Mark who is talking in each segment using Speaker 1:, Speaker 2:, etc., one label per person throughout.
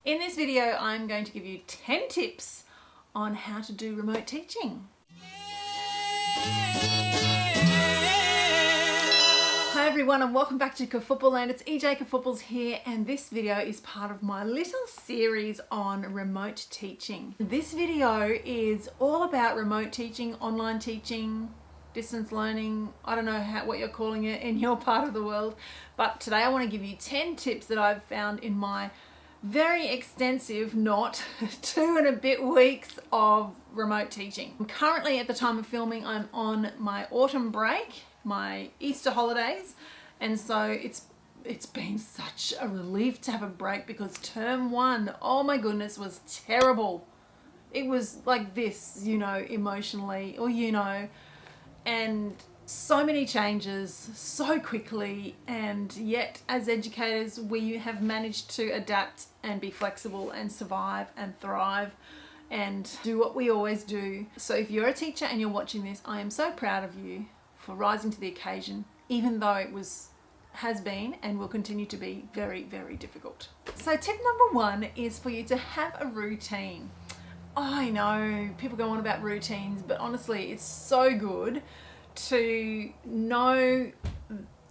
Speaker 1: In this video, I'm going to give you 10 tips on how to do remote teaching. Hi everyone and welcome back to Kafoople Land. It's EJ Kafooples here and this video is part of my little series on remote teaching. This video is all about remote teaching, online teaching, distance learning, I don't know what you're calling it in your part of the world, but today I want to give you 10 tips that I've found in my very extensive, not 2 and a bit weeks of remote teaching. Currently at the time of filming, I'm on my autumn break, my Easter holidays, and so it's been such a relief to have a break because term 1, oh my goodness, was terrible. It was like this, emotionally, or and so many changes so quickly, and yet as educators we have managed to adapt and be flexible and survive and thrive and do what we always do. So if you're a teacher and you're watching this, I am so proud of you for rising to the occasion, even though it has been and will continue to be very, very difficult. So tip number 1 is for you to have a routine. I know people go on about routines, but honestly, it's so good to know,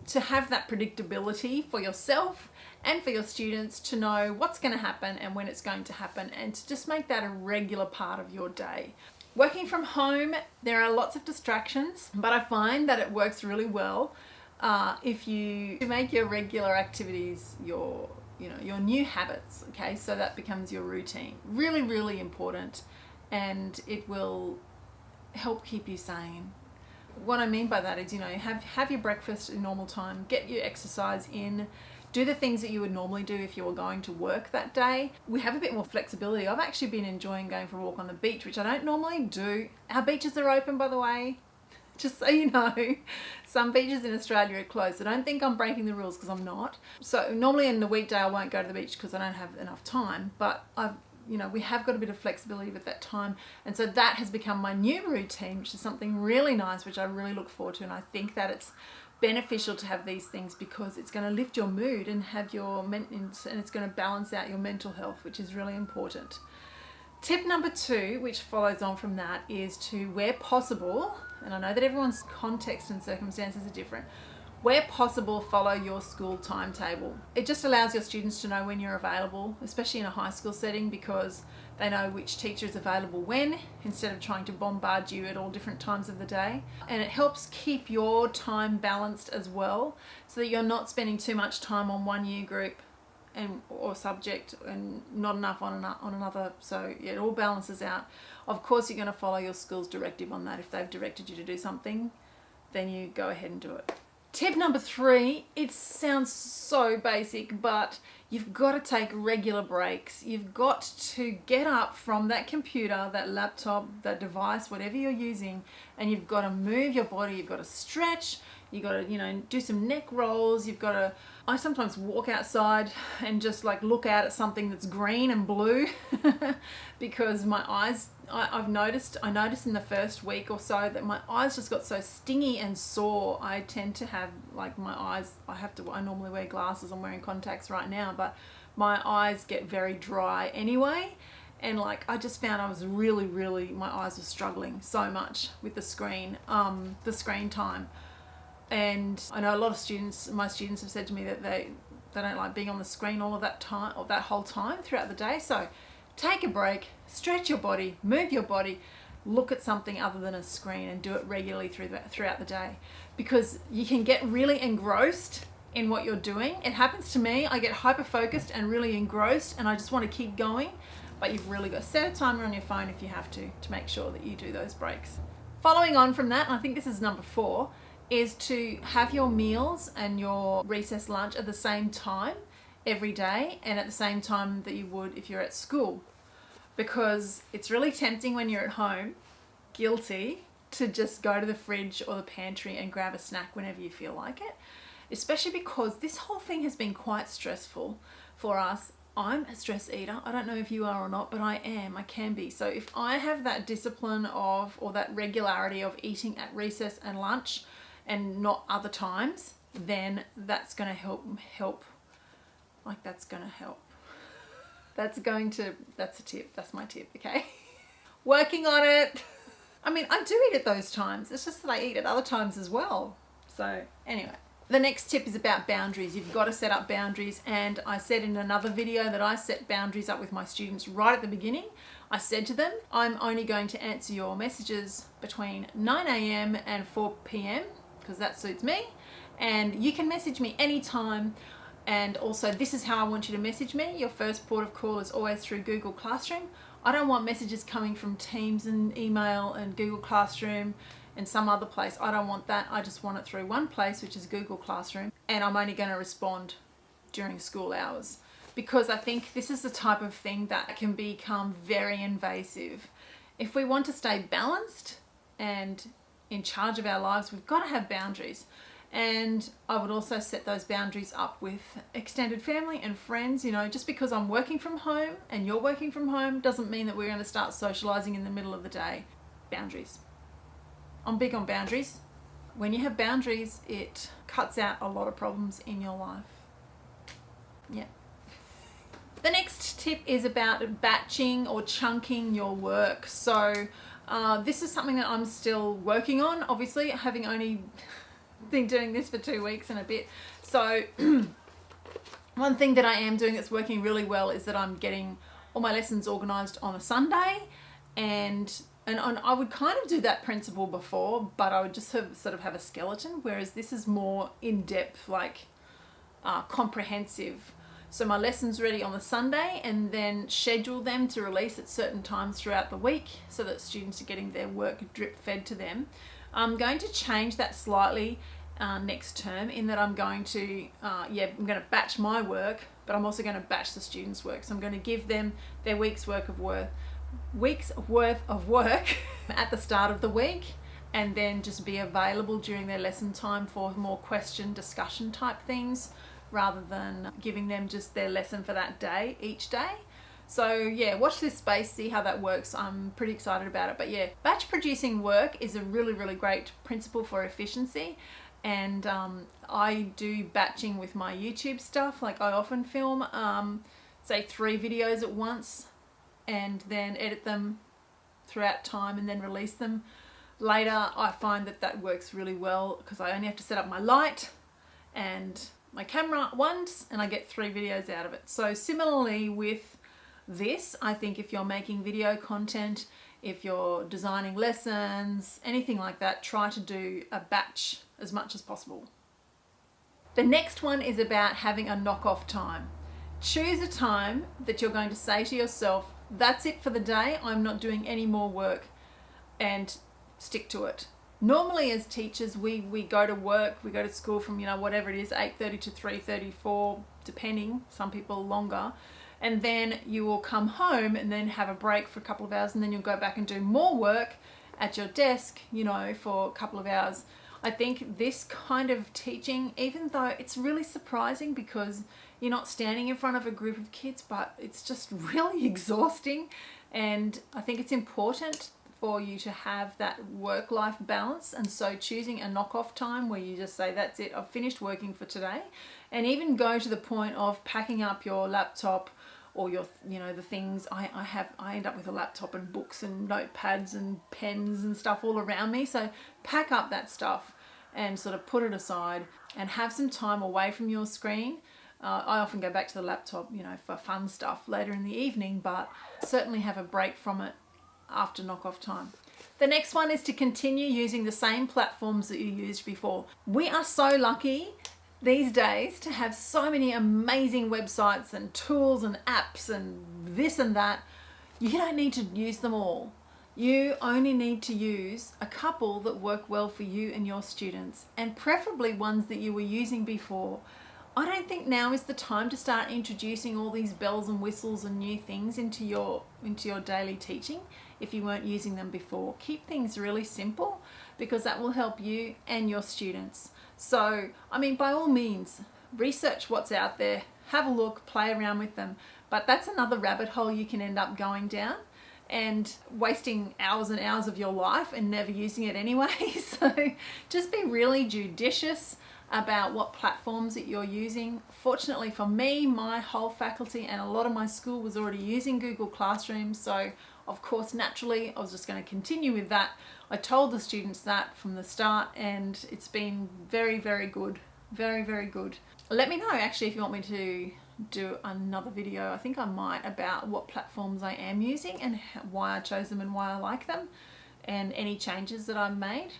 Speaker 1: to have that predictability for yourself and for your students, to know what's going to happen and when it's going to happen, and to just make that a regular part of your day. Working from home, there are lots of distractions, but I find that it works really well if you make your regular activities your new habits, okay? So that becomes your routine. Really, really important, and it will help keep you sane. What I mean by that is, have your breakfast in normal time, get your exercise in, do the things that you would normally do if you were going to work that day. We have a bit more flexibility. I've actually been enjoying going for a walk on the beach, which I don't normally do. Our beaches are open, by the way, just so you know. Some beaches in Australia are closed, so don't think I'm breaking the rules, because I'm not. So normally in the weekday I won't go to the beach because I don't have enough time, but we have got a bit of flexibility with that time, and so that has become my new routine, which is something really nice, which I really look forward to. And I think that it's beneficial to have these things because it's going to lift your mood and have and it's going to balance out your mental health, which is really important. Tip number 2, which follows on from that, is to, where possible, and I know that everyone's context and circumstances are different, where possible, follow your school timetable. It just allows your students to know when you're available, especially in a high school setting, because they know which teacher is available when, instead of trying to bombard you at all different times of the day. And it helps keep your time balanced as well, so that you're not spending too much time on one year group or subject and not enough on another. So yeah, it all balances out. Of course you're going to follow your school's directive on that. If they've directed you to do something, then you go ahead and do it. Tip number 3, it sounds so basic, but you've got to take regular breaks. You've got to get up from that computer, that laptop, that device, whatever you're using, and you've got to move your body. You've got to stretch. You've got to, do some neck rolls. You've got to, I sometimes walk outside and just look out at something that's green and blue because my eyes, I noticed in the first week or so that my eyes just got so stingy and sore. I tend to have my eyes, I normally wear glasses. I'm wearing contacts right now, but my eyes get very dry anyway. And I just found I was really, my eyes were struggling so much with the screen time. And I know a lot of my students have said to me that they don't like being on the screen all of that time, or that whole time throughout the day. So take a break, stretch your body, move your body, look at something other than a screen, and do it regularly throughout the day, because you can get really engrossed in what you're doing. It happens to me. I get hyper focused and really engrossed, and I just want to keep going. But you've really got to set a timer on your phone if you have to make sure that you do those breaks. Following on from that, and I think this is number 4, is to have your meals and your recess lunch at the same time every day, and at the same time that you would if you're at school, because it's really tempting when you're at home, guilty, to just go to the fridge or the pantry and grab a snack whenever you feel like it, especially because this whole thing has been quite stressful for us. I'm a stress eater. I don't know if you are or not, but I can be. So if I have that discipline or that regularity of eating at recess and lunch and not other times, then that's going to help. That's going to help. That's a tip. That's my tip, okay? Working on it. I mean, I do eat at those times. It's just that I eat at other times as well. So anyway, the next tip is about boundaries. You've got to set up boundaries. And I said in another video that I set boundaries up with my students right at the beginning. I said to them, I'm only going to answer your messages between 9 a.m. and 4 p.m. because that suits me. And you can message me anytime. And also, this is how I want you to message me. Your first port of call is always through Google Classroom. I don't want messages coming from Teams and email and Google Classroom and some other place. I don't want that. I just want it through one place, which is Google Classroom. And I'm only going to respond during school hours, because I think this is the type of thing that can become very invasive. If we want to stay balanced and in charge of our lives, we've got to have boundaries. And I would also set those boundaries up with extended family and friends. You know, just because I'm working from home and you're working from home doesn't mean that we're going to start socializing in the middle of the day. Boundaries. I'm big on boundaries. When you have boundaries, it cuts out a lot of problems in your life. Yeah. The next tip is about batching or chunking your work. So this is something that I'm still working on, obviously, having only been doing this for 2 weeks and a bit. So one thing that I am doing that's working really well is that I'm getting all my lessons organized on a Sunday, and I would kind of do that principle before, but I would just sort of have a skeleton, whereas this is more in-depth, like comprehensive. So my lessons ready on the Sunday, and then schedule them to release at certain times throughout the week so that students are getting their work drip fed to them. I'm going to change that slightly next term, in that I'm going to batch my work, but I'm also going to batch the students' work. So I'm going to give them their week's worth of work at the start of the week, and then just be available during their lesson time for more question discussion type things, rather than giving them just their lesson for that day each day. So yeah, watch this space, see how that works. I'm pretty excited about it. But yeah, batch producing work is a really, really great principle for efficiency. And I do batching with my YouTube stuff. Like, I often film, say 3 videos at once, and then edit them throughout time and then release them later. I find that that works really well, because I only have to set up my light and my camera once, and I get 3 videos out of it. So similarly with this, I think if you're making video content, if you're designing lessons, anything like that, try to do a batch as much as possible. The next one is about having a knock-off time. Choose a time that you're going to say to yourself, that's it for the day, I'm not doing any more work, and stick to it. Normally as teachers, we go to work, we go to school from, whatever it is, 8:30 to 3:34, depending, some people longer. And then you will come home and then have a break for a couple of hours, and then you'll go back and do more work at your desk, for a couple of hours. I think this kind of teaching, even though it's really surprising because you're not standing in front of a group of kids, but it's just really exhausting. And I think it's important for you to have that work-life balance. And so choosing a knock-off time where you just say, that's it, I've finished working for today. And even go to the point of packing up your laptop or your, the things. I end up with a laptop and books and notepads and pens and stuff all around me. So pack up that stuff and sort of put it aside and have some time away from your screen. I often go back to the laptop, for fun stuff later in the evening, but certainly have a break from it after knock-off time. The next one is to continue using the same platforms that you used before. We are so lucky these days to have so many amazing websites and tools and apps and this and that. You don't need to use them all. You only need to use a couple that work well for you and your students, and preferably ones that you were using before. I don't think now is the time to start introducing all these bells and whistles and new things into your daily teaching if you weren't using them before. Keep things really simple, because that will help you and your students. So, by all means, research what's out there, have a look, play around with them. But that's another rabbit hole you can end up going down and wasting hours and hours of your life and never using it anyway. So just be really judicious about what platforms that you're using. Fortunately for me, my whole faculty and a lot of my school was already using Google Classroom, so of course naturally I was just going to continue with that. I told the students that from the start, and it's been very, very good. Very, very good. Let me know actually if you want me to do another video. I think I might, about what platforms I am using and why I chose them and why I like them, and any changes that I've made,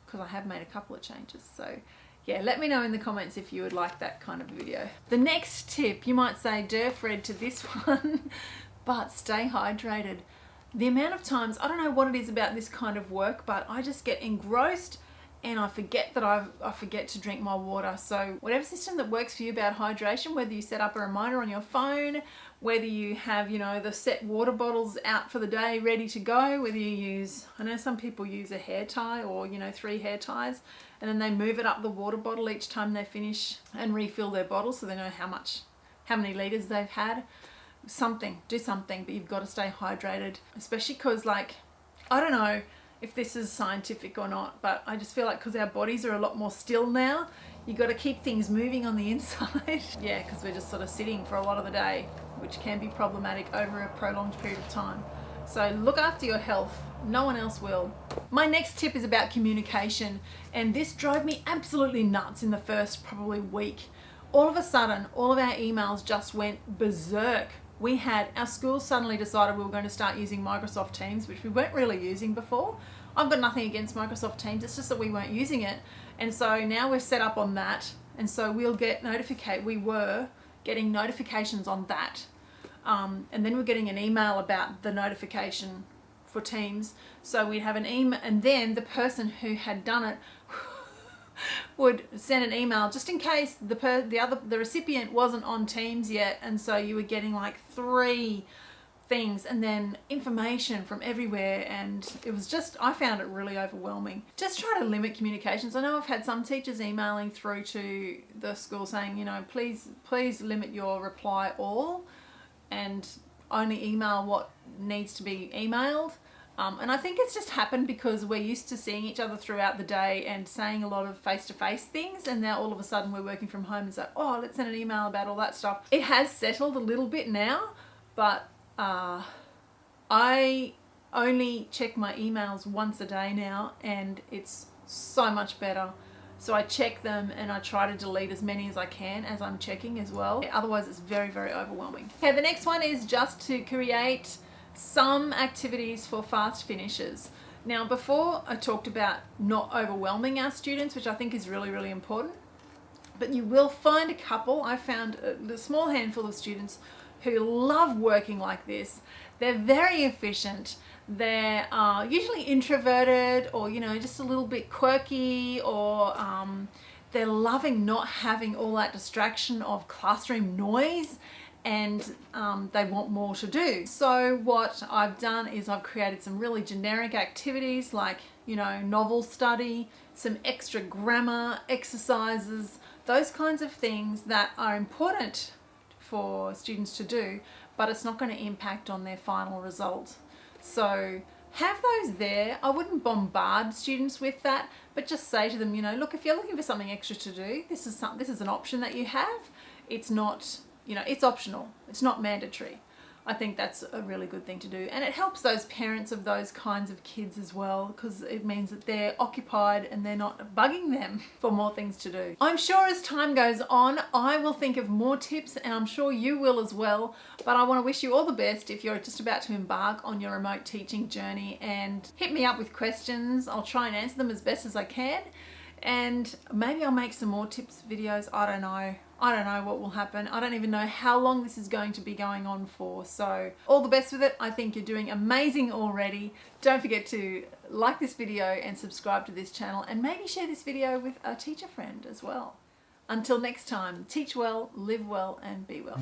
Speaker 1: because I have made a couple of changes. So yeah, let me know in the comments if you would like that kind of video. The next tip, you might say, "Durr Fred," to this one, but stay hydrated. The amount of times, I don't know what it is about this kind of work, but I just get engrossed and I forget that I forget to drink my water. So whatever system that works for you about hydration, whether you set up a reminder on your phone, whether you have, you know, the set water bottles out for the day ready to go, whether you use, I know some people use a hair tie or, you know, 3 hair ties, and then they move it up the water bottle each time they finish and refill their bottle, so they know how many liters they've had. Do something, but you've got to stay hydrated, especially because, like, I don't know if this is scientific or not, but I just feel like because our bodies are a lot more still now, you got to keep things moving on the inside. Yeah, because we're just sort of sitting for a lot of the day, which can be problematic over a prolonged period of time. So look after your health. No one else will. My next tip is about communication, and this drove me absolutely nuts in the first probably week. All of a sudden, all of our emails just went berserk. Our school suddenly decided we were going to start using Microsoft Teams, which we weren't really using before. I've got nothing against Microsoft Teams, it's just that we weren't using it. And so now we're set up on that, and so we were getting notifications on that. And then we're getting an email about the notification for Teams. So we'd have an email, and then the person who had done it would send an email just in case the recipient wasn't on Teams yet, and so you were getting like 3 things and then information from everywhere, and it was just, I found it really overwhelming. Just try to limit communications. I know I've had some teachers emailing through to the school saying, you know, please limit your reply all and only email what needs to be emailed. And I think it's just happened because we're used to seeing each other throughout the day and saying a lot of face-to-face things, and now all of a sudden we're working from home and say, oh, let's send an email about all that stuff. It has settled a little bit now, but I only check my emails once a day now, and it's so much better. So I check them and I try to delete as many as I can as I'm checking as well. Otherwise it's very, very overwhelming. Okay, the next one is just to create some activities for fast finishes. Now, before I talked about not overwhelming our students, which I think is really, really important, but you will find a couple. I found a small handful of students who love working like this. They're very efficient. They're usually introverted, or, you know, just a little bit quirky, or they're loving not having all that distraction of classroom noise, and they want more to do. So what I've done is I've created some really generic activities like, you know, novel study, some extra grammar exercises, those kinds of things that are important for students to do, but it's not going to impact on their final result. So have those there. I wouldn't bombard students with that, but just say to them, you know, look, if you're looking for something extra to do, this is an option that you have. It's not, you know, it's optional. It's not mandatory. I think that's a really good thing to do. And it helps those parents of those kinds of kids as well, because it means that they're occupied and they're not bugging them for more things to do. I'm sure as time goes on, I will think of more tips, and I'm sure you will as well. But I want to wish you all the best if you're just about to embark on your remote teaching journey, and hit me up with questions. I'll try and answer them as best as I can. And maybe I'll make some more tips videos. I don't know what will happen. I don't even know how long this is going to be going on for. So all the best with it. I think you're doing amazing already. Don't forget to like this video and subscribe to this channel, and maybe share this video with a teacher friend as well. Until next time, teach well, live well, and be well.